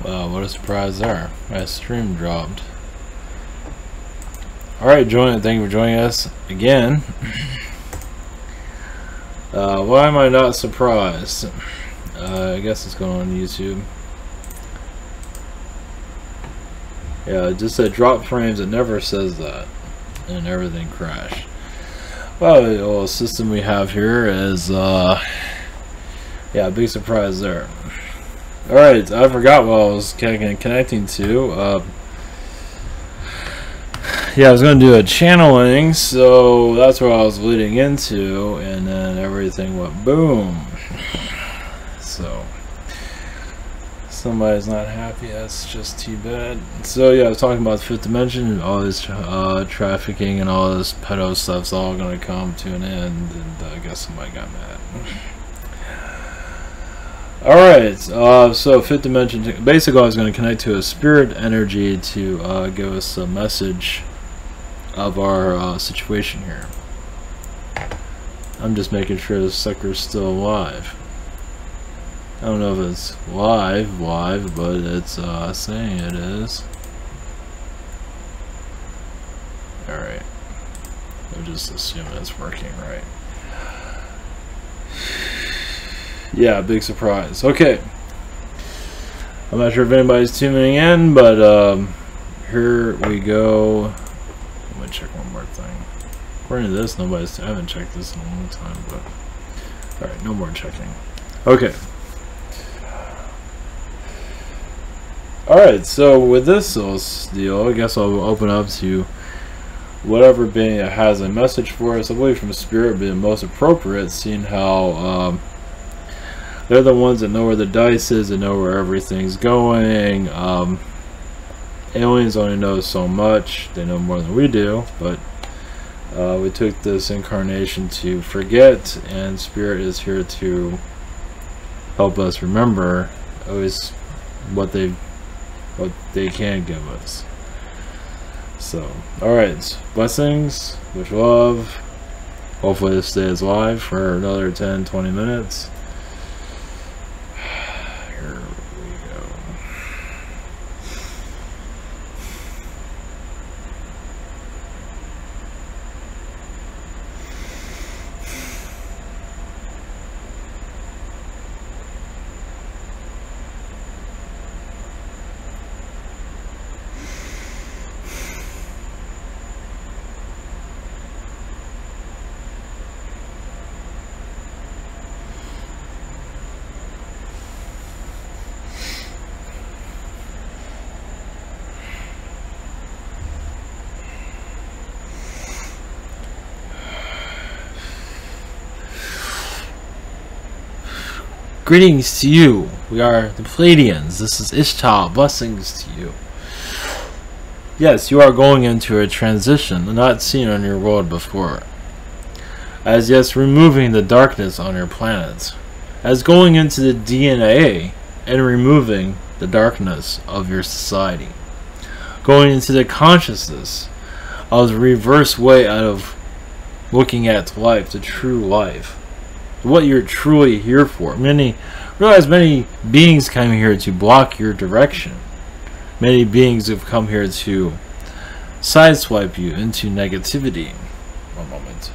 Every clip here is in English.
What a surprise there. My stream dropped. Alright, thank you for joining us again. Why am I not surprised? I guess it's going on YouTube. Yeah, it just said drop frames. It never says that. And everything crashed. Well, the old system we have here is, yeah, big surprise there. Alright, I forgot what I was connecting to. Yeah, I was going to do a channeling, so that's what I was leading into, and then everything went boom. So, somebody's not happy, that's just too bad. So yeah, I was talking about the fifth dimension, and all this trafficking and all this pedo stuff's all going to come to an end, and I guess somebody got mad. Alright, so fifth dimension, basically I was going to connect to a spirit energy to give us a message of our situation here. I'm just making sure the sucker's still alive. I don't know if it's live, but it's saying it is. Alright. We'll just assume it's working right. Yeah, big surprise. Okay. I'm not sure if anybody's tuning in, but here we go. I'm gonna check one more thing. According to this, I haven't checked this in a long time, but alright, no more checking. Okay. Alright, so with this little deal, I guess I'll open up to whatever being that has a message for us. I believe from Spirit being most appropriate, seeing how they're the ones that know where the dice is, and know where everything's going. Aliens only know so much. They know more than we do, but we took this incarnation to forget, and Spirit is here to help us remember always what they can give us. So, alright, blessings, wish love. Hopefully this stays live for another 10-20 minutes. Here we go. Greetings to you. We are the Pleiadians. This is Ishtar. Blessings to you. Yes, you are going into a transition not seen on your world before. As yes, removing the darkness on your planet. As going into the DNA and removing the darkness of your society. Going into the consciousness of the reverse way out of looking at life, the true life. What you're truly here for. Realize many beings come here to block your direction. Many beings have come here to sideswipe you into negativity. One moment.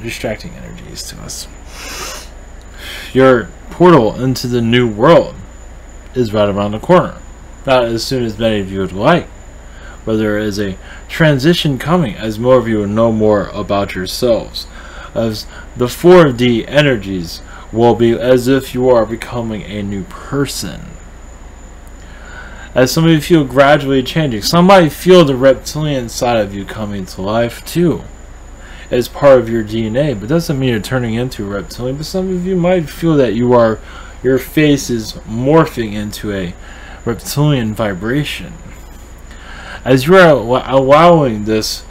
Distracting energies to us. Your portal into the new world is right around the corner. Not as soon as many of you would like. But there is a transition coming as more of you will know more about yourselves. As the 4D energies will be as if you are becoming a new person. As some of you feel gradually changing. Some might feel the reptilian side of you coming to life too. As part of your DNA. But doesn't mean you're turning into a reptilian. But some of you might feel that your face is morphing into a reptilian vibration. As you are allowing this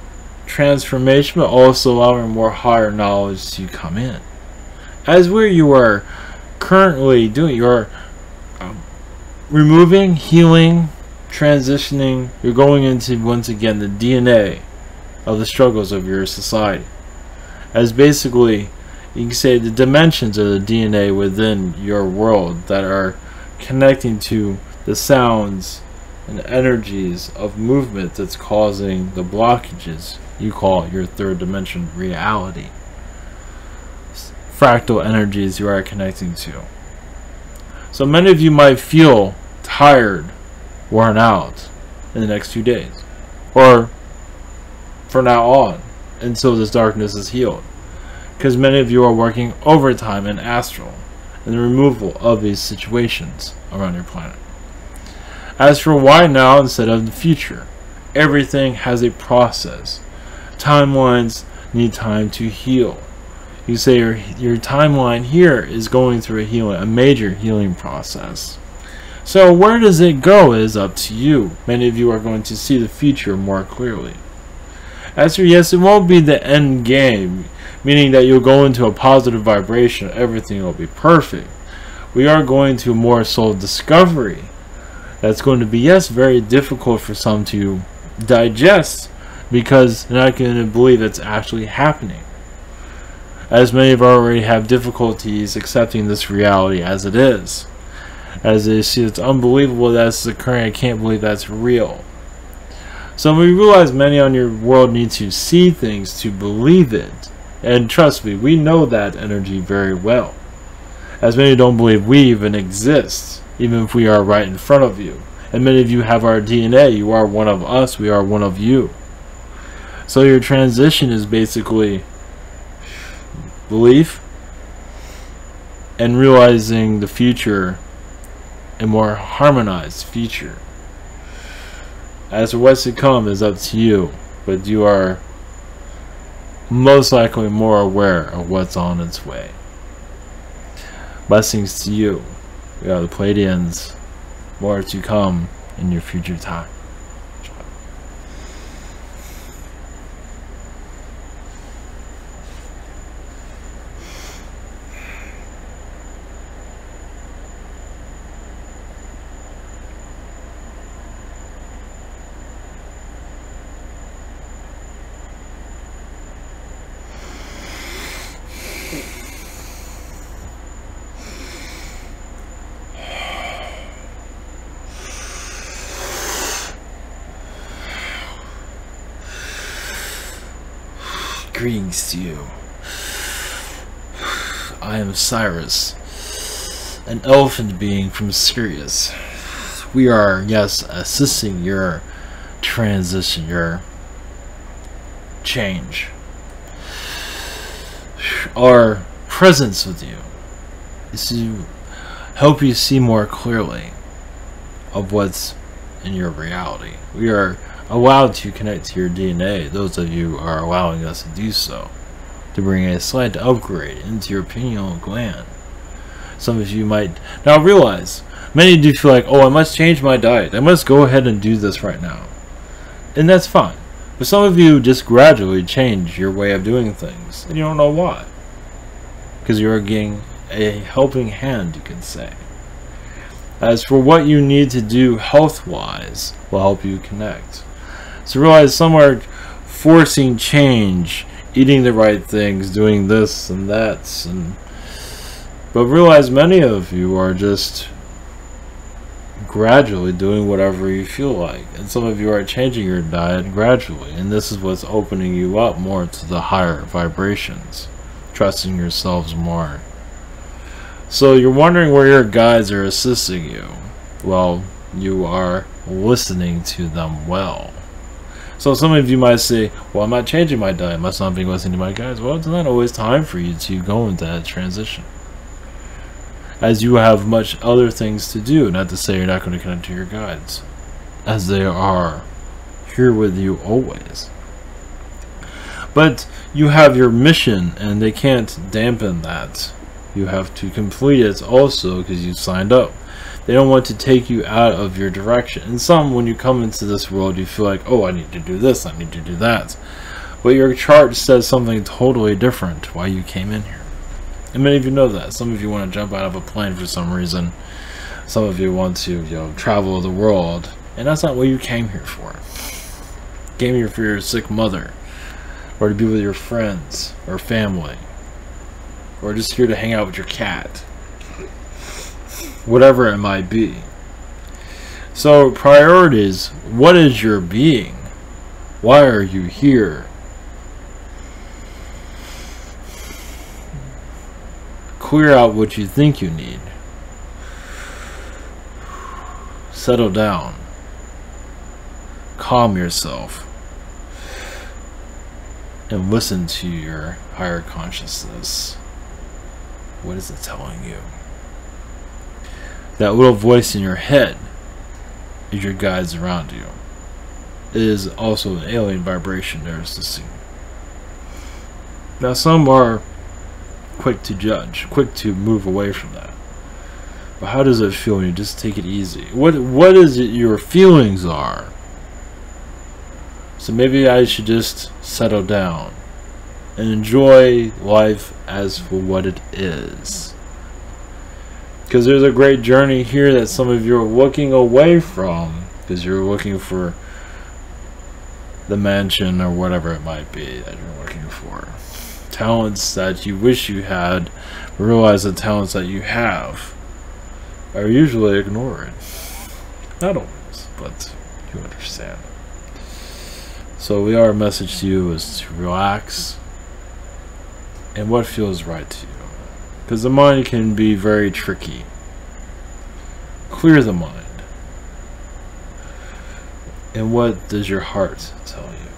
transformation, but also allowing more higher knowledge to come in. As where you are currently doing, you are removing, healing, transitioning. You're going into, once again, the DNA of the struggles of your society. As basically You can say the dimensions of the DNA within your world that are connecting to the sounds and energies of movement that's causing the blockages you call your third dimension reality. Fractal energies you are connecting to. So many of you might feel tired, worn out in the next few days, or from now on until this darkness is healed, because many of you are working overtime in astral and the removal of these situations around your planet. As for why now instead of the future, everything has a process. Timelines need time to heal. You say your timeline here is going through a major healing process. So where does it go is up to you. Many of you are going to see the future more clearly. As for yes, it won't be the end game, meaning that you'll go into a positive vibration, everything will be perfect. We are going to more soul discovery. That's going to be, yes, very difficult for some to digest, because they're not going to believe it's actually happening. As many of already have difficulties accepting this reality as it is. As they see it's unbelievable that's occurring, I can't believe that's real. So we realize many on your world need to see things to believe it. And trust me, we know that energy very well. As many don't believe we even exist, even if we are right in front of you. And many of you have our DNA, you are one of us, we are one of you. So your transition is basically belief and realizing the future, a more harmonized future. As for what's to come is up to you, but you are most likely more aware of what's on its way. Blessings to you. We are the Pleiadians. More to come in your future time. Greetings to you. I am Cyrus, an elephant being from Sirius. We are, yes, assisting your transition, your change. Our presence with you is to help you see more clearly of what's in your reality. We are allowed to connect to your DNA. Those of you are allowing us to do so, to bring a slight upgrade into your pineal gland. Some of you might now realize, many do feel like, oh, I must change my diet, I must go ahead and do this right now, and that's fine. But some of you just gradually change your way of doing things, and you don't know why, because you're getting a helping hand, you could say. As for what you need to do health-wise, will help you connect. So realize some are forcing change, eating the right things, doing this and that, but realize many of you are just gradually doing whatever you feel like, and some of you are changing your diet gradually, and this is what's opening you up more to the higher vibrations, trusting yourselves more. So you're wondering where your guides are assisting you. Well, you are listening to them well. So some of you might say, well, I'm not changing my diet, I must not be listening to my guides. Well, it's not always time for you to go into that transition, as you have much other things to do. Not to say you're not going to connect to your guides, as they are here with you always. But you have your mission, and they can't dampen that. You have to complete it also, because you signed up. They don't want to take you out of your direction. And some, when you come into this world, you feel like, oh, I need to do this, I need to do that. But your chart says something totally different why you came in here. And many of you know that. Some of you want to jump out of a plane for some reason. Some of you want to, travel the world. And that's not what you came here for. You came here for your sick mother, or to be with your friends or family. or just here to hang out with your cat. Whatever it might be. So, priorities. What is your being? Why are you here? Clear out what you think you need. Settle down. Calm yourself. And listen to your higher consciousness. What is it telling you? That little voice in your head is your guides around you. It is also an alien vibration there is to see. Now some are quick to judge, quick to move away from that. But how does it feel when you just take it easy? What is it your feelings are? So maybe I should just settle down and enjoy life as for what it is. Because there's a great journey here that some of you are looking away from, because you're looking for the mansion or whatever it might be that you're looking for. Talents that you wish you had, realize the talents that you have are usually ignored. Not always, but you understand. So our message to you is to relax and what feels right to you. Because the mind can be very tricky. Clear the mind. And what does your heart tell you?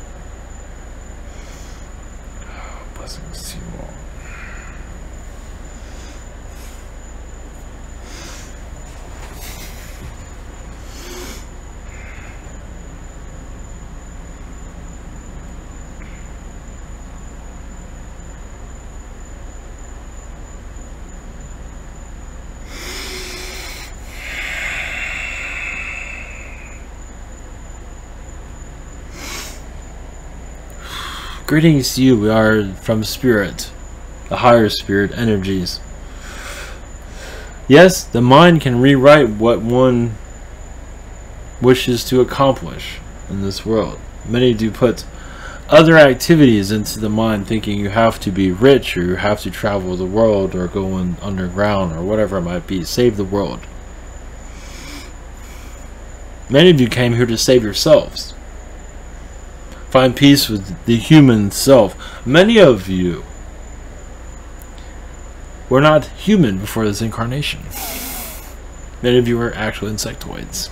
Blessings to you all. Greetings to you. We are from Spirit, the higher spirit energies. Yes, the mind can rewrite what one wishes to accomplish in this world. Many do put other activities into the mind, thinking you have to be rich, or you have to travel the world, or go in underground, or whatever it might be. Save the world. Many of you came here to save yourselves. Find peace with the human self. Many of you were not human before this incarnation. Many of you were actual insectoids.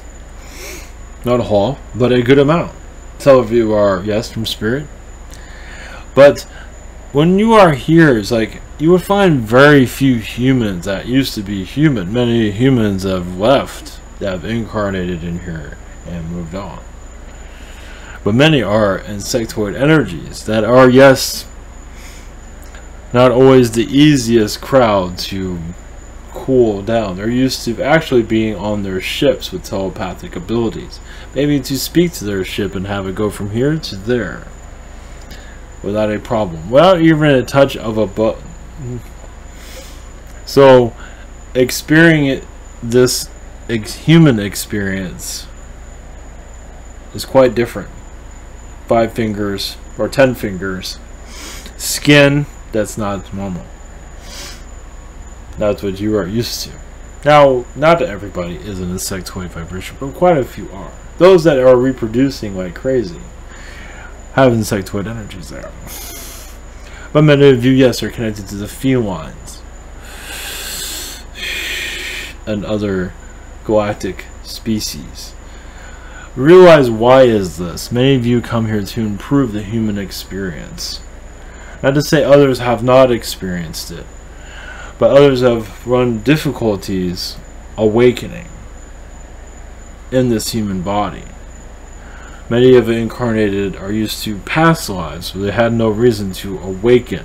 Not a whole, but a good amount. Some of you are, yes, from spirit. But when you are here, it's like you will find very few humans that used to be human. Many humans have left, that have incarnated in here and moved on. But many are insectoid energies that are, yes, not always the easiest crowd to cool down. They're used to actually being on their ships with telepathic abilities. Maybe to speak to their ship and have it go from here to there without a problem. Without even a touch of a button. So, experiencing this human experience is quite different. 5 fingers or 10 fingers. Skin, that's not normal. That's what you are used to. Now, not everybody is an insectoid vibration, but quite a few are. Those that are reproducing like crazy have insectoid energies there. But many of you, yes, are connected to the felines and other galactic species. Realize, why is this? Many of you come here to improve the human experience. Not to say others have not experienced it, but others have run difficulties awakening in this human body. Many have incarnated are used to past lives where they had no reason to awaken.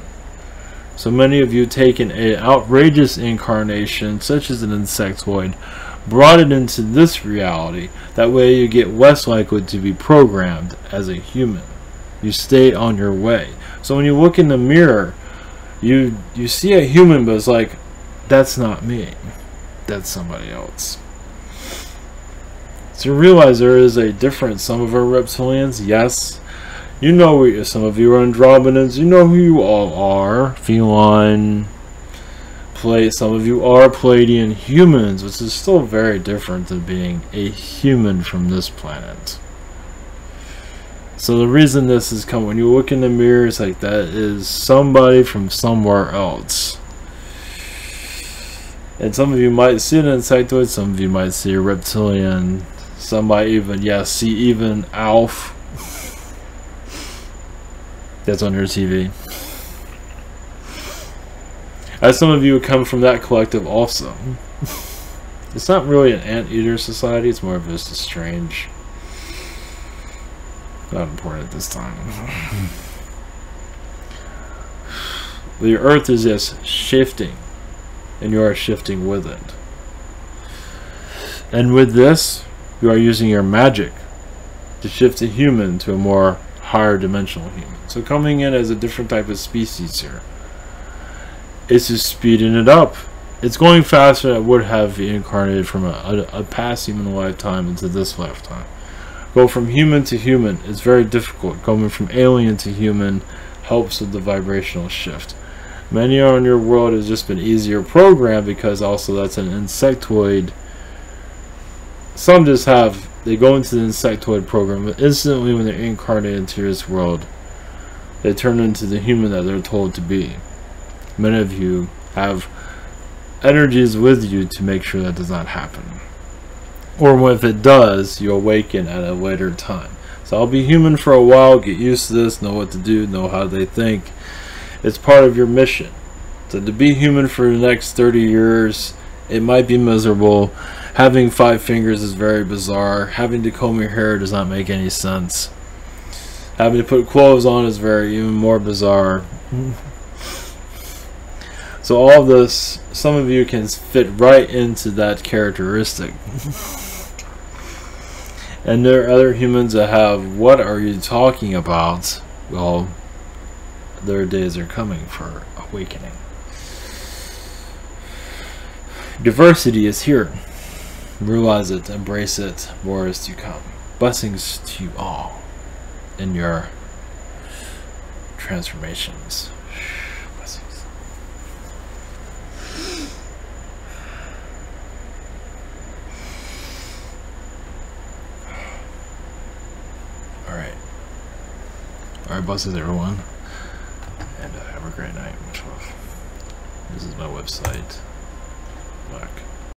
So many of you taken an outrageous incarnation, such as an insectoid, brought it into this reality. That way you get less likely to be programmed as a human. You stay on your way. So when you look in the mirror, you see a human, but it's like, that's not me. That's somebody else. So realize there is a difference. Some of our reptilians, yes. You know, some of you are Andromedans. You know who you all are. Feline, some of you are Pleiadian humans, which is still very different than being a human from this planet. So the reason this is coming, when you look in the mirrors like that, is somebody from somewhere else. And some of you might see an insectoid, some of you might see a reptilian, some might even, see even Alf. That's on your TV. As some of you come from that collective also. It's not really an anteater society, it's more of just a strange... Not important at this time. The earth is just shifting, and you are shifting with it. And with this, you are using your magic to shift a human to a more higher dimensional human. So coming in as a different type of species here. It's just speeding it up. It's going faster than it would have incarnated from a past human lifetime into this lifetime. Go from human to human is very difficult. Going from alien to human helps with the vibrational shift. Many on your world has just been easier programmed because also that's an insectoid. Some just have, they go into the insectoid program, but instantly when they're incarnated into this world, they turn into the human that they're told to be. Many of you have energies with you to make sure that does not happen. Or if it does, you awaken at a later time. So I'll be human for a while, get used to this, know what to do, know how they think. It's part of your mission. So to be human for the next 30 years, it might be miserable. Having 5 fingers is very bizarre. Having to comb your hair does not make any sense. Having to put clothes on is very even more bizarre. So all of this, some of you can fit right into that characteristic. And there are other humans that have, what are you talking about? Well, their days are coming for awakening. Diversity is here. Realize it, embrace it, more is to come. Blessings to you all in your transformations. Blessings. Alright, blessings everyone, and have a great night. Much love. This is my website. Black.